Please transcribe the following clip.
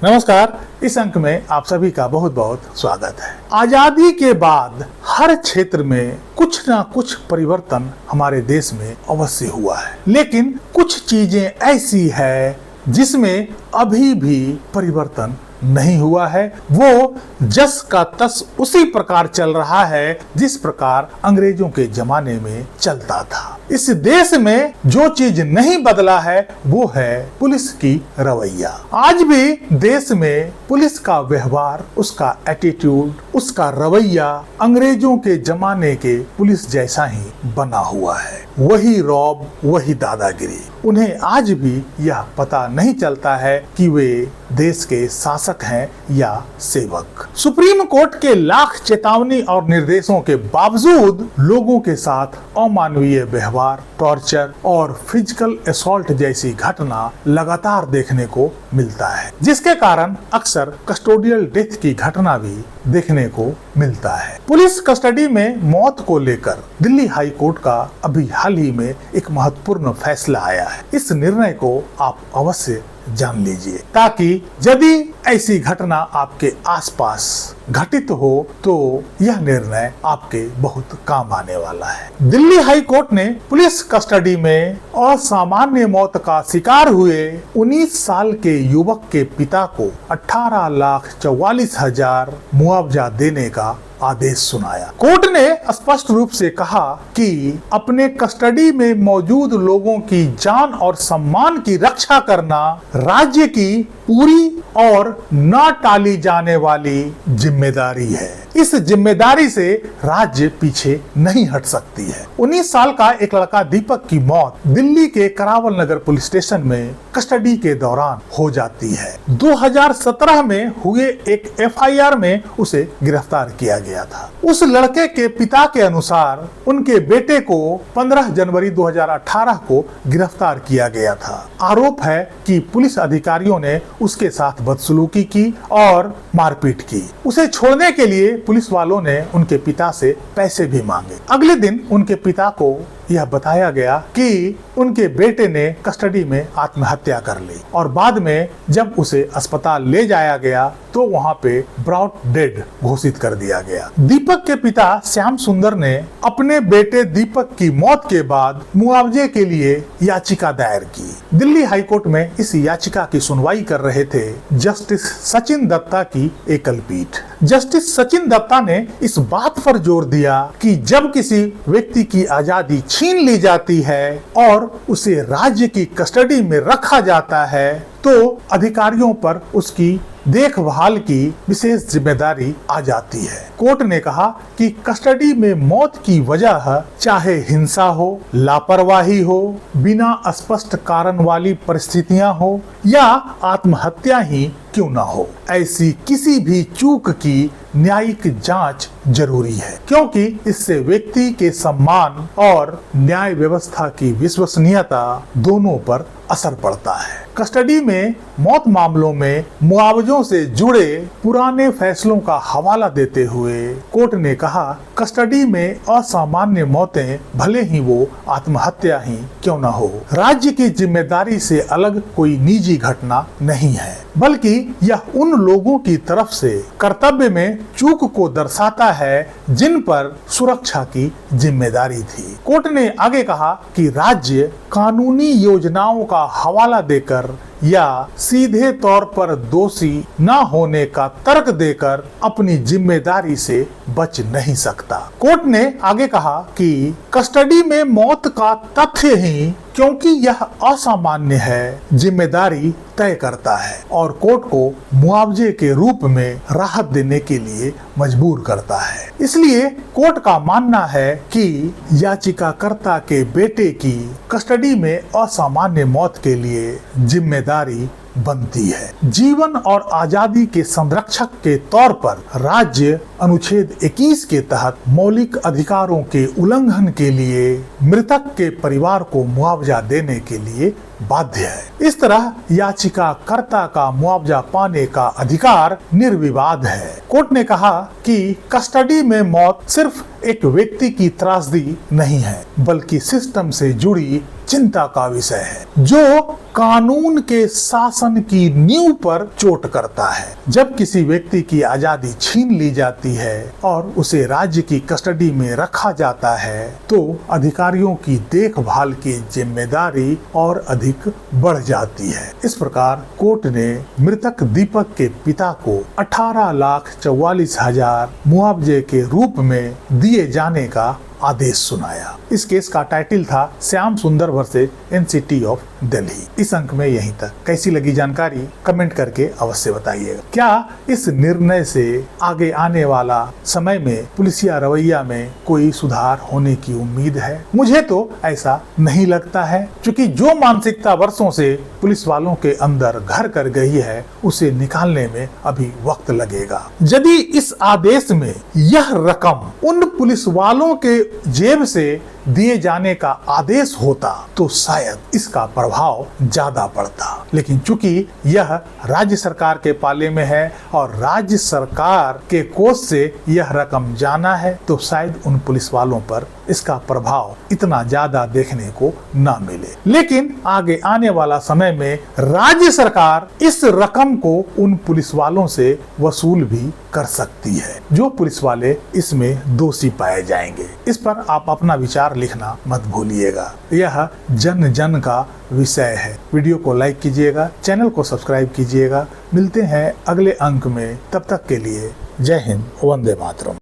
नमस्कार। इस अंक में आप सभी का बहुत बहुत स्वागत है। आजादी के बाद हर क्षेत्र में कुछ ना कुछ परिवर्तन हमारे देश में अवश्य हुआ है, लेकिन कुछ चीजें ऐसी है जिसमें अभी भी परिवर्तन नहीं हुआ है। वो जस का तस उसी प्रकार चल रहा है जिस प्रकार अंग्रेजों के जमाने में चलता था। इस देश में जो चीज नहीं बदला है वो है पुलिस की रवैया। आज भी देश में पुलिस का व्यवहार, उसका एटीट्यूड, उसका रवैया अंग्रेजों के जमाने के पुलिस जैसा ही बना हुआ है। वही रौब, वही दादागिरी। उन्हें आज भी यह पता नहीं चलता है कि वे देश के शासक हैं या सेवक। सुप्रीम कोर्ट के लाख चेतावनी और निर्देशों के बावजूद लोगों के साथ अमानवीय व्यवहार, टॉर्चर और फिजिकल असॉल्ट जैसी घटना लगातार देखने को मिलता है, जिसके कारण अक्सर कस्टोडियल डेथ की घटना भी देखने को मिलता है। पुलिस कस्टडी में मौत को लेकर दिल्ली हाई कोर्ट का अभी हाल ही में एक महत्वपूर्ण फैसला आया है। इस निर्णय को आप अवश्य जान लीजिए, ताकि यदि ऐसी घटना आपके आसपास घटित हो तो यह निर्णय आपके बहुत काम आने वाला है। दिल्ली हाई कोर्ट ने पुलिस कस्टडी में असामान्य मौत का शिकार हुए 19 साल के युवक के पिता को 18,44,000 मुआवजा देने का आदेश सुनाया। कोर्ट ने स्पष्ट रूप से कहा कि अपने कस्टडी में मौजूद लोगों की जान और सम्मान की रक्षा करना राज्य की पूरी और न टाली जाने वाली जिम्मेदारी है। इस जिम्मेदारी से राज्य पीछे नहीं हट सकती है। 19 साल का एक लड़का दीपक की मौत दिल्ली के करावल नगर पुलिस स्टेशन में कस्टडी के दौरान हो जाती है। 2017 में हुए एक FIR में उसे गिरफ्तार किया गया था। उस लड़के के पिता के अनुसार उनके बेटे को 15 जनवरी 2018 को गिरफ्तार किया गया था। आरोप है कि पुलिस अधिकारियों ने उसके साथ बदसलूकी की और मारपीट की। उसे छोड़ने के लिए पुलिस वालों ने उनके पिता से पैसे भी मांगे। अगले दिन उनके पिता को यह बताया गया कि उनके बेटे ने कस्टडी में आत्महत्या कर ली और बाद में जब उसे अस्पताल ले जाया गया तो वहां पे ब्रॉट डेड घोषित कर दिया गया। दीपक के पिता श्याम सुंदर ने अपने बेटे दीपक की मौत के बाद मुआवजे के लिए याचिका दायर की। दिल्ली हाई कोर्ट में इस याचिका की सुनवाई कर रहे थे जस्टिस सचिन दत्ता की एकल पीठ। जस्टिस सचिन दत्ता ने इस बात पर जोर दिया कि जब किसी व्यक्ति की आजादी छीन ली जाती है और उसे राज्य की कस्टडी में रखा जाता है तो अधिकारियों पर उसकी देखभाल की विशेष जिम्मेदारी आ जाती है। कोर्ट ने कहा कि कस्टडी में मौत की वजह चाहे हिंसा हो, लापरवाही हो, बिना स्पष्ट कारण वाली परिस्थितियां हो या आत्महत्या ही क्यों ना हो, ऐसी किसी भी चूक की न्यायिक जांच जरूरी है, क्योंकि इससे व्यक्ति के सम्मान और न्याय व्यवस्था की विश्वसनीयता दोनों पर असर पड़ता है। कस्टडी में मौत मामलों में मुआवजों से जुड़े पुराने फैसलों का हवाला देते हुए कोर्ट ने कहा, कस्टडी में असामान्य मौतें भले ही वो आत्महत्या ही क्यों न हो, राज्य की जिम्मेदारी से अलग कोई निजी घटना नहीं है, बल्कि यह उन लोगों की तरफ से कर्तव्य में चूक को दर्शाता है जिन पर सुरक्षा की जिम्मेदारी थी। कोर्ट ने आगे कहा कि राज्य कानूनी योजनाओं का हवाला देकर या सीधे तौर पर दोषी न होने का तर्क देकर अपनी जिम्मेदारी से बच नहीं सकता। कोर्ट ने आगे कहा कि कस्टडी में मौत का तथ्य ही, क्योंकि यह असामान्य है, जिम्मेदारी तय करता है और कोर्ट को मुआवजे के रूप में राहत देने के लिए मजबूर करता है। इसलिए कोर्ट का मानना है कि याचिकाकर्ता के बेटे की कस्टडी में असामान्य मौत के लिए जिम्मेदारी बनती है। जीवन और आजादी के संरक्षक के तौर पर राज्य अनुच्छेद 21 के तहत मौलिक अधिकारों के उल्लंघन के लिए मृतक के परिवार को मुआवजा देने के लिए बाध्य है। इस तरह याचिकाकर्ता का मुआवजा पाने का अधिकार निर्विवाद है। कोर्ट ने कहा कि कस्टडी में मौत सिर्फ एक व्यक्ति की त्रासदी नहीं है, बल्कि सिस्टम से जुड़ी चिंता का विषय है, जो कानून के शासन की नींव पर चोट करता है। जब किसी व्यक्ति की आजादी छीन ली जाती है और उसे राज्य की कस्टडी में रखा जाता है तो अधिकारियों की देखभाल की जिम्मेदारी और अधिक बढ़ जाती है। इस प्रकार कोर्ट ने मृतक दीपक के पिता को 18,44,000 मुआवजे के रूप में दिए जाने का आदेश सुनाया। इस केस का टाइटल था श्याम सुंदर वर्सेस एनसीटी ऑफ दिल्ली। इस अंक में यहीं तक। कैसी लगी जानकारी कमेंट करके अवश्य बताइएगा। क्या इस निर्णय से आगे आने वाला समय में पुलिसिया रवैया में कोई सुधार होने की उम्मीद है? मुझे तो ऐसा नहीं लगता है, क्योंकि जो मानसिकता वर्षों से पुलिस वालों के अंदर घर कर गई है उसे निकालने में अभी वक्त लगेगा। यदि इस आदेश में यह रकम उन पुलिस वालों के जेब से दिए जाने का आदेश होता तो शायद इसका प्रभाव ज्यादा पड़ता, लेकिन चूंकि यह राज्य सरकार के पाले में है और राज्य सरकार के कोष से यह रकम जाना है तो शायद उन पुलिस वालों पर इसका प्रभाव इतना ज्यादा देखने को ना मिले। लेकिन आगे आने वाला समय में राज्य सरकार इस रकम को उन पुलिस वालों से वसूल भी कर सकती है, जो पुलिस वाले इसमें दोषी पाए जाएंगे। इस पर आप अपना विचार लिखना मत भूलिएगा। यह जन जन का विषय है। वीडियो को लाइक कीजिएगा, चैनल को सब्सक्राइब कीजिएगा। मिलते हैं अगले अंक में, तब तक के लिए जय हिंद, वंदे मातरम।